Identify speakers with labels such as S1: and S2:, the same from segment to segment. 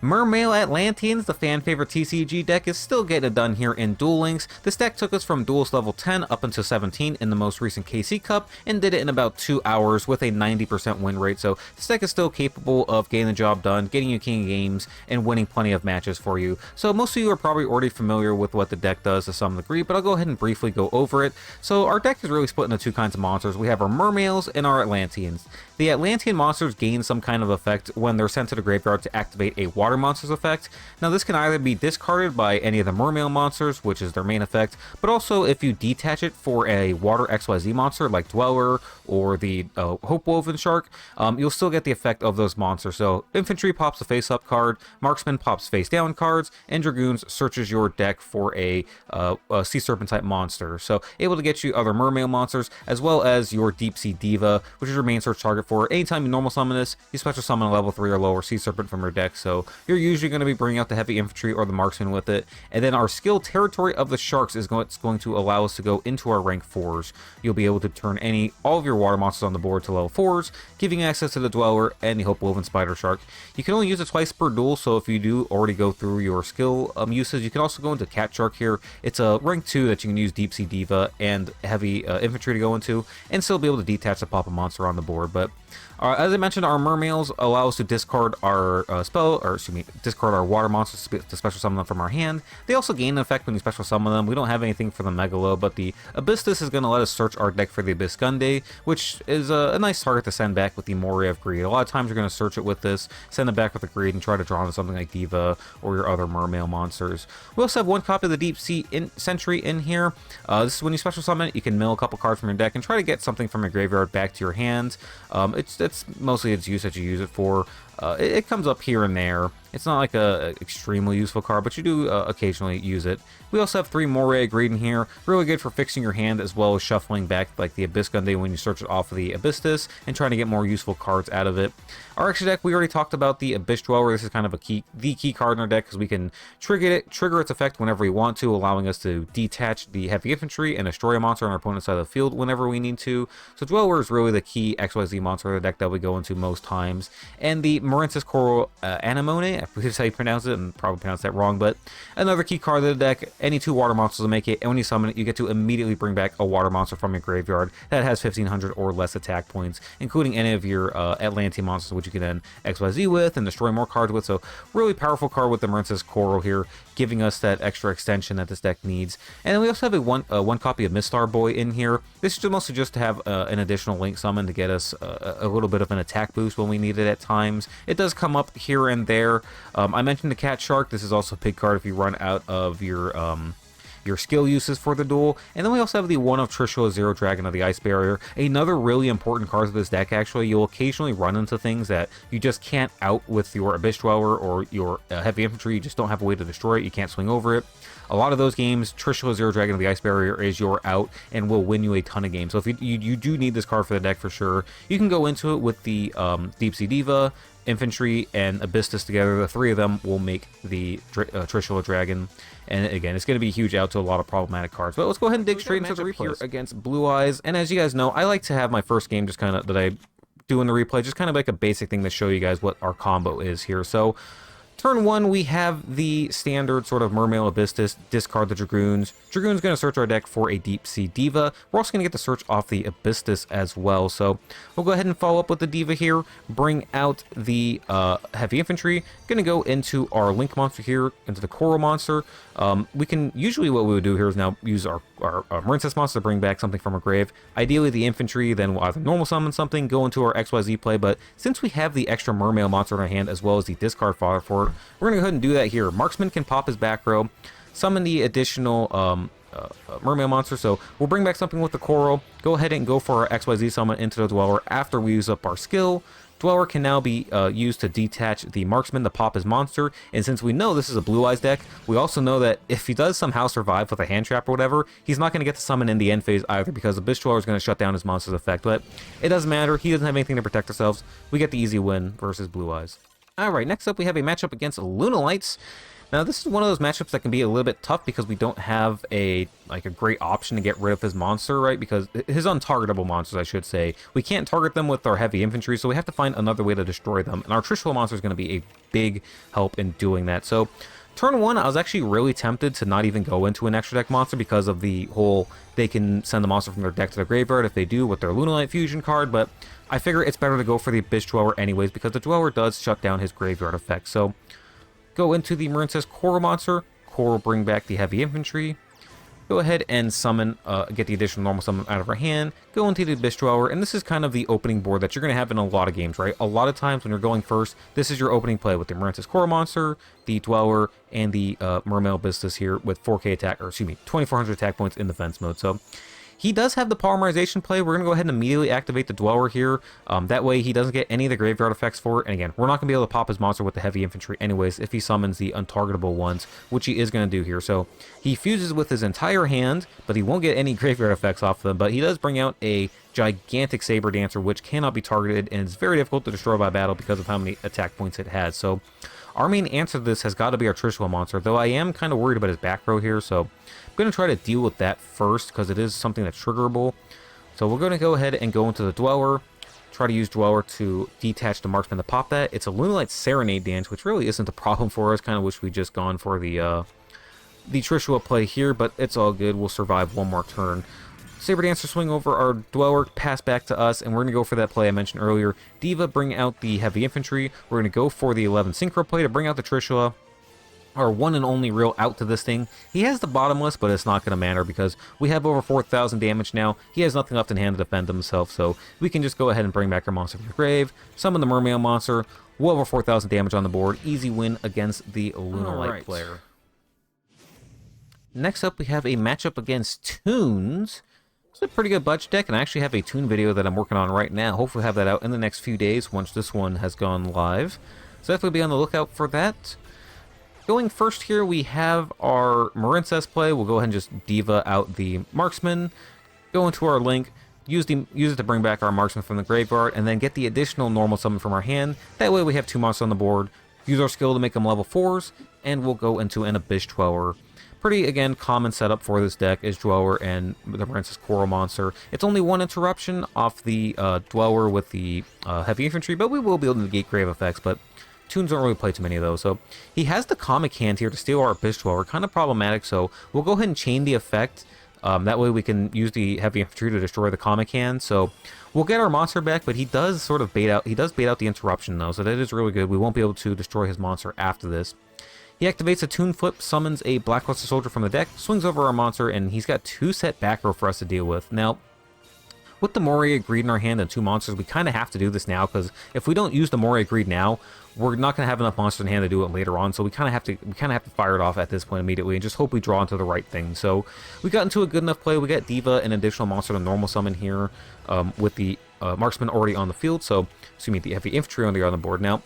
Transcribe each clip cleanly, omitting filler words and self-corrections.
S1: Mermail Atlanteans, the fan favorite TCG deck, is still getting it done here in Duel Links. This deck took us from Duelist level 10 up until 17 in the most recent KC Cup and did it in about 2 hours with a 90% win rate, so this deck is still capable of getting the job done, getting you king games, and winning plenty of matches for you. So most of you are probably already familiar with what the deck does to some degree, but I'll go ahead and briefly go over it. So our deck is really split into two kinds of monsters. We have our Mermails and our Atlanteans. The Atlantean monsters gain some kind of effect when they're sent to the graveyard to activate a water monster's effect. Now this can either be discarded by any of the Mermail monsters, which is their main effect, but also if you detach it for a water XYZ monster like Dweller or the Hopewoven Shark, you'll still get the effect of those monsters. So Infantry pops a face-up card, Marksman pops face-down cards, and Dragoons searches your deck for a Sea Serpent type monster. So able to get you other Mermail monsters, as well as your Deep Sea Diva, which is your main search target for. Anytime you normal summon this, you special summon a level 3 or lower Sea Serpent from your deck, so you're usually going to be bringing out the Heavy Infantry or the Marksman with it. And then our skill Territory of the Sharks is going to allow us to go into our rank 4s. You'll be able to turn all of your water monsters on the board to level 4s, giving access to the Dweller and the Hopewoven Spider Shark. You can only use it twice per duel, so if you do already go through your skill uses, you can also go into Cat Shark here. It's a rank 2 that you can use Deep Sea Diva and Heavy Infantry to go into, and still be able to detach the pop a monster on the board. But as I mentioned, our Mermails allow us to discard our discard our water monsters to special summon them from our hand. They also gain an effect when you special summon them. We don't have anything for the Megalo, but the Abyssus is going to let us search our deck for the Abyss Gunday, which is a nice target to send back with the Moray of Greed. A lot of times you're going to search it with this, send it back with the Greed, and try to draw into something like Diva or your other Mermail monsters. We also have one copy of the Deep Sea Sentry in here. This is when you special summon it, you can mill a couple cards from your deck and try to get something from your graveyard back to your hand. That's mostly its use that you use it for. It comes up here and there. It's not like a extremely useful card, but you do occasionally use it. We also have 3 Moray of Greed in here. Really good for fixing your hand as well as shuffling back like the Abyss Gunday when you search it off of the Abyssus and trying to get more useful cards out of it. Our extra deck, we already talked about the Abyss Dweller. This is kind of the key card in our deck because we can trigger its effect whenever we want to, allowing us to detach the Heavy Infantry and destroy a monster on our opponent's side of the field whenever we need to. So Dweller is really the key XYZ monster of the deck that we go into most times. And the Mermail Coral Anemone, I believe is how you pronounce it, and probably pronounced that wrong, but another key card of the deck. Any 2 water monsters will make it, and when you summon it, you get to immediately bring back a water monster from your graveyard that has 1500 or less attack points, including any of your Atlantean monsters, which you can then XYZ with and destroy more cards with. So really powerful card with the Mermail's Coral here, giving us that extra extension that this deck needs. And then we also have one copy of Mistar Boy in here. This is mostly just to have an additional link summon to get us a little bit of an attack boost when we need it at times. It does come up here and there. I mentioned the Cat Shark. This is also a big card if you run out of your skill uses for the duel. And then we also have the one of Trishula Zero Dragon of the Ice Barrier. Another really important card of this deck, actually. You'll occasionally run into things that you just can't out with your Abyss Dweller or your Heavy Infantry. You just don't have a way to destroy it. You can't swing over it. A lot of those games, Trishula Zero Dragon of the Ice Barrier is your out and will win you a ton of games. So if you do need this card for the deck for sure, you can go into it with the Deep Sea Diva, Infantry, and Abyssus together. The 3 of them will make the Trishula Dragon. And again, it's going to be a huge out to a lot of problematic cards. But let's go ahead and dig straight into the replay here against Blue Eyes. And as you guys know, I like to have my first game just kind of that I do in the replay, just kind of like a basic thing to show you guys what our combo is here. So turn 1, we have the standard sort of Mermail Abyssus, discard the Dragoons. Dragoon's going to search our deck for a Deep Sea Diva. We're also going to get the search off the Abyssus as well. So we'll go ahead and follow up with the Diva here, bring out the Heavy Infantry. Going to go into our Link monster here, into the Coral monster. We can, usually what we would do here is now use our Mermail monster to bring back something from our grave. Ideally the Infantry, then we'll either normal summon something, go into our XYZ play, but since we have the extra Mermail monster in our hand as well as the discard fodder for it, we're going to go ahead and do that here. Marksman can pop his back row, summon the additional Mermail monster, so we'll bring back something with the Coral, go ahead and go for our XYZ summon into the Dweller after we use up our skill. Dweller can now be used to detach the Marksman to pop his monster, and since we know this is a Blue Eyes deck, we also know that if he does somehow survive with a hand trap or whatever, he's not going to get to summon in the end phase either, because the Abyss Dweller is going to shut down his monster's effect. But it doesn't matter, he doesn't have anything to protect ourselves. We get the easy win versus Blue Eyes. Alright, next up we have a matchup against Lunalights. Now this is one of those matchups that can be a little bit tough because we don't have a great option to get rid of his monster, right? Because his untargetable monsters, I should say. We can't target them with our heavy infantry, so we have to find another way to destroy them. And our Trishula monster is going to be a big help in doing that. So turn 1, I was actually really tempted to not even go into an extra deck monster because of the whole they can send the monster from their deck to their graveyard if they do with their Lunalight fusion card, but I figure it's better to go for the Abyss Dweller anyways because the Dweller does shut down his graveyard effect. So go into the M2S Core monster. Core will bring back the heavy infantry. Go ahead and summon, get the additional normal summon out of our hand. Go into the Abyss Dweller, and this is kind of the opening board that you're going to have in a lot of games, right? A lot of times when you're going first, this is your opening play with the M2S Core monster, the Dweller, and the Mermail Business here with 4k attack, or excuse me, 2400 attack points in defense mode. So he does have the polymerization play. We're going to go ahead and immediately activate the Dweller here. That way he doesn't get any of the graveyard effects for it. And again, we're not going to be able to pop his monster with the heavy infantry anyways if he summons the untargetable ones, which he is going to do here. So he fuses with his entire hand, but he won't get any graveyard effects off them. But he does bring out a gigantic Saber Dancer, which cannot be targeted and is very difficult to destroy by battle because of how many attack points it has. So our main answer to this has got to be our Trishula monster, though I am kind of worried about his back row here, so I'm going to try to deal with that first because it is something that's triggerable. So we're going to go ahead and go into the Dweller, try to use Dweller to detach the marksman to pop that. It's a Lunalight Serenade dance, which really isn't a problem for us. Kind of wish we'd just gone for the Trishula play here, but it's all good. We'll survive one more turn. Saber Dancer swing over our Dweller, pass back to us, and we're going to go for that play I mentioned earlier. Diva bring out the heavy infantry. We're going to go for the 11 Synchro play to bring out the Trishula. Our one and only real out to this thing. He has the bottomless, but it's not going to matter because we have over 4,000 damage now. He has nothing left in hand to defend himself, so we can just go ahead and bring back our monster from the grave, summon the Mermail monster, well over 4,000 damage on the board. Easy win against the Lunalight player. Next up, we have a matchup against Toons. It's a pretty good budget deck, and I actually have a Toon video that I'm working on right now. Hopefully have that out in the next few days once this one has gone live. So definitely be on the lookout for that. Going first here, we have our M2S play. We'll go ahead and just Diva out the Marksman. Go into our link, use it to bring back our Marksman from the graveyard, and then get the additional normal summon from our hand. That way we have 2 monsters on the board. Use our skill to make them level 4s, and we'll go into an Abyss Dweller. Pretty, again, common setup for this deck is Dweller and the M2S Coral monster. It's only 1 interruption off the Dweller with the heavy infantry, but we will be able to negate grave effects, but Toons don't really play too many of those. So he has the comic hand here to steal our Abyss Dweller, kind of problematic, so we'll go ahead and chain the effect. That way we can use the heavy infantry to destroy the comic hand. So we'll get our monster back, but he does sort of bait out the interruption though, so that is really good. We won't be able to destroy his monster after this. He activates a Toon Flip, summons a Blackluster Soldier from the deck, swings over our monster, and he's got 2 set back row for us to deal with. Now, with the Moria Greed in our hand and 2 monsters, we kind of have to do this now, because if we don't use the Moria Greed now, we're not going to have enough monsters in hand to do it later on, so we kind of have to fire it off at this point immediately and just hope we draw into the right thing. So we got into a good enough play. We got Diva, an additional monster to normal summon here with the Marksman already on the field, so excuse me, the heavy infantry on the board. Now,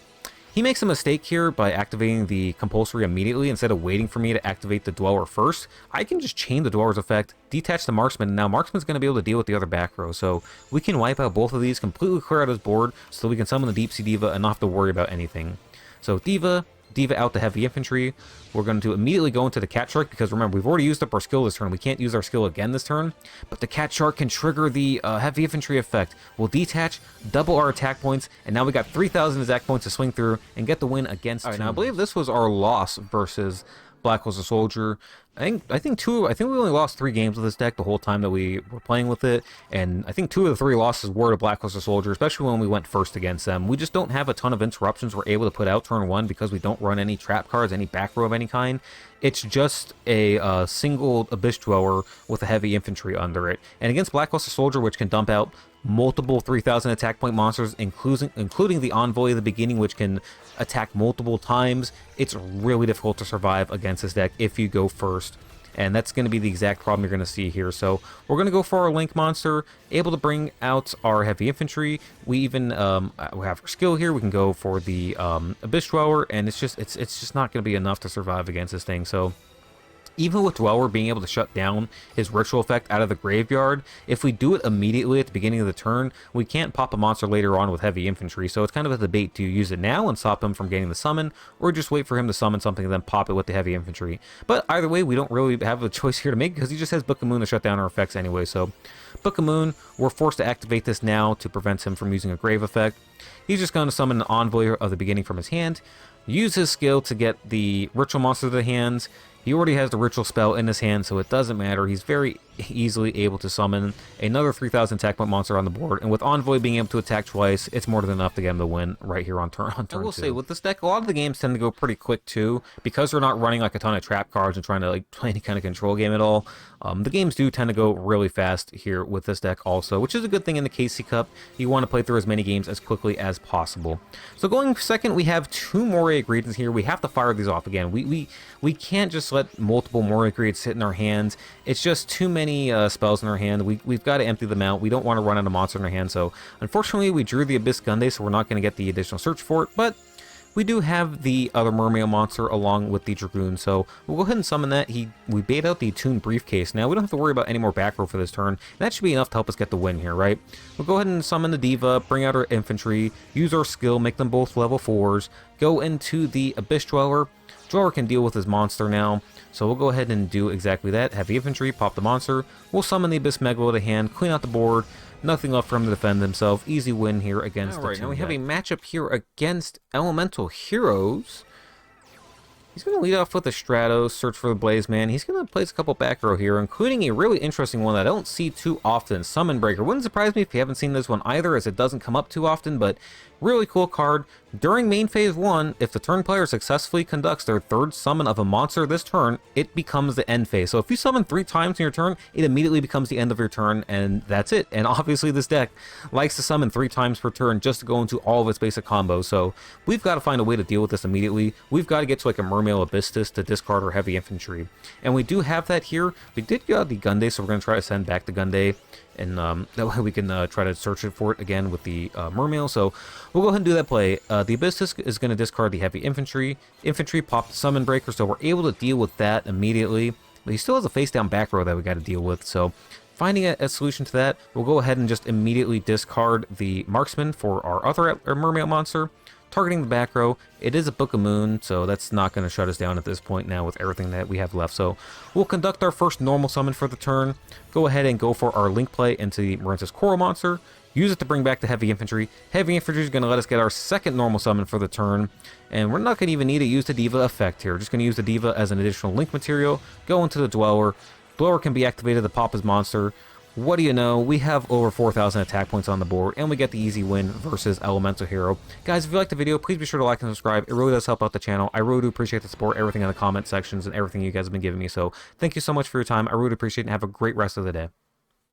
S1: he makes a mistake here by activating the compulsory immediately instead of waiting for me to activate the Dweller first. I can just chain the Dweller's effect, detach the Marksman, and now Marksman's going to be able to deal with the other back row. So we can wipe out both of these, completely clear out his board, so we can summon the Deep Sea Diva and not have to worry about anything. So Diva out the heavy infantry. We're going to immediately go into the Cat Shark because remember, we've already used up our skill this turn. We can't use our skill again this turn, but the Cat Shark can trigger the heavy infantry effect. We'll detach, double our attack points, and now we got 3,000 attack points to swing through and get the win against Toon. Now I believe this was our loss versus Blackluster Soldier. I think we only lost 3 games with this deck the whole time that we were playing with it, and I think 2 of the 3 losses were to Blackluster Soldier, especially when we went first against them. We just don't have a ton of interruptions we're able to put out turn 1 because we don't run any trap cards, any back row of any kind. It's just a single Abyss Dweller with a heavy infantry under it. And against Blackluster Soldier, which can dump out multiple 3,000 attack point monsters, including the Envoy at the beginning, which can attack multiple times, it's really difficult to survive against this deck if you go first. And that's going to be the exact problem you're going to see here. So we're going to go for our Link monster, able to bring out our heavy infantry. We even we have our skill here. We can go for the Abyss Dweller, and it's just not going to be enough to survive against this thing. So Even with Dweller being able to shut down his ritual effect out of the graveyard, if we do it immediately at the beginning of the turn, we can't pop a monster later on with heavy infantry, so it's kind of a debate to use it now and stop him from getting the summon, or just wait for him to summon something and then pop it with the heavy infantry. But either way, we don't really have a choice here to make because he just has Book of Moon to shut down our effects anyway, so Book of Moon, we're forced to activate this now to prevent him from using a grave effect. He's just going to summon an Envoy of the beginning from his hand, use his skill to get the ritual monster to the hands. He already has the ritual spell in his hand, so it doesn't matter. He's very easily able to summon another 3,000 attack point monster on the board, and with Envoy being able to attack twice, it's more than enough to get him to win right here on turn I will say, with this deck, a lot of the games tend to go pretty quick too, because they're not running like a ton of trap cards and trying to like play any kind of control game at all. The games do tend to go really fast here with this deck also, which is a good thing in the KC Cup. You want to play through as many games as quickly as possible. So going second, we have 2 Moray Greetings here. We have to fire these off again. We can't just let multiple Moray Greetings sit in our hands. It's just too many spells in our hand. We've got to empty them out. We don't want to run out of monster in our hand, so unfortunately we drew the Abyss Gunday, so we're not going to get the additional search for it, but we do have the other Mermail monster along with the Dragoon, so we'll go ahead and summon that. We bait out the Toon Briefcase. Now, we don't have to worry about any more back row for this turn. That should be enough to help us get the win here, right? We'll go ahead and summon the Diva, bring out our infantry, use our skill, make them both level 4s, go into the Abyss Dweller. Dweller can deal with his monster now, so we'll go ahead and do exactly that. Heavy infantry, pop the monster. We'll summon the Abyss Megalo to hand, clean out the board. Nothing left for him to defend himself. Easy win here against the Toon. Now we have a matchup here against Elemental Heroes. He's going to lead off with the Stratos, search for the Blaze Man. He's going to place a couple back row here, including a really interesting one that I don't see too often, Summon Breaker. Wouldn't surprise me if you haven't seen this one either, as it doesn't come up too often, but really cool card. During main phase 1, if the turn player successfully conducts their 3rd summon of a monster this turn, it becomes the end phase. So if you summon 3 times in your turn, it immediately becomes the end of your turn, and that's it. And obviously this deck likes to summon 3 times per turn just to go into all of its basic combos, so we've got to find a way to deal with this immediately. We've got to get to like a Mermail Abystis to discard our heavy infantry. And we do have that here. We did get the Gunday, so we're going to try to send back the Gunday, and that way we can try to search it for it again with the Mermail. So we'll go ahead and do that play. The Abystis is going to discard the heavy infantry. Infantry pop the Summon Breaker, so we're able to deal with that immediately. But he still has a face down back row that we got to deal with, so finding a solution to that, we'll go ahead and just immediately discard the Marksman for our other Mermail monster. Targeting the back row, it is a Book of Moon, so that's not going to shut us down at this point now with everything that we have left. So we'll conduct our first normal summon for the turn, go ahead and go for our link play into the Marensis Coral monster, use it to bring back the heavy infantry. Heavy infantry is going to let us get our second normal summon for the turn, and we're not going to even need to use the Diva effect here. We're just going to use the Diva as an additional link material, go into the Dweller. Dweller can be activated to pop his monster. What do you know, we have over 4,000 attack points on the board, and we get the easy win versus Elemental Hero. Guys, if you liked the video, please be sure to like and subscribe. It really does help out the channel. I really do appreciate the support, everything in the comment sections, and everything you guys have been giving me. So thank you so much for your time. I really appreciate it, and have a great rest of the day.